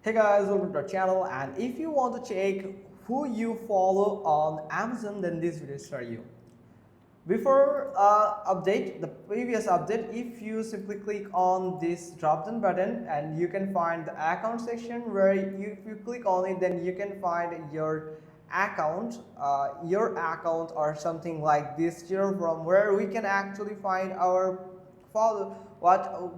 Hey guys, welcome to our channel, and if you want to check who you follow on Amazon, then this video is for you. Before update, the previous update, if you simply click on this drop down button and you can find the account section where if you click on it, then you can find your account or something like this here, from where we can actually find our follow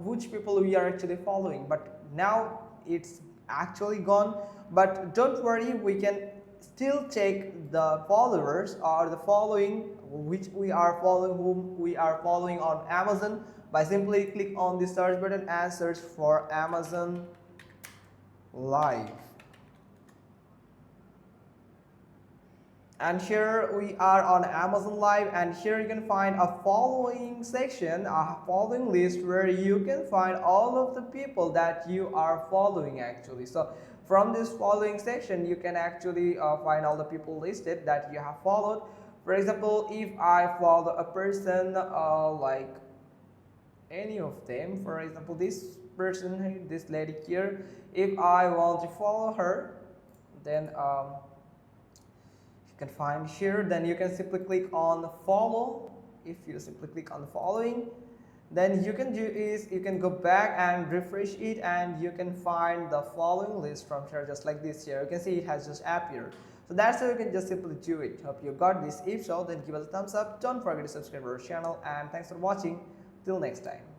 which people we are actually following. But now it's actually gone, but don't worry, we can still check the followers or the following which we are following, whom we are following on Amazon, by simply click on the search button and search for Amazon Live. And here we are on Amazon Live, and here you can find a following section, a following list, where you can find all of the people that you are following actually. So from this following section you can actually find all the people listed that you have followed. For example, if I follow a person like any of them, for example this person, this lady here, if I want to follow her, then you can find here, then you can simply click on follow. If you simply click on following, then you can do is you can go back and refresh it, and you can find the following list from here, just like this. Here you can see it has just appeared. So that's how you can just simply do it. Hope you got this. If so, then give us a thumbs up. Don't forget to subscribe to our channel, and thanks for watching. Till next time.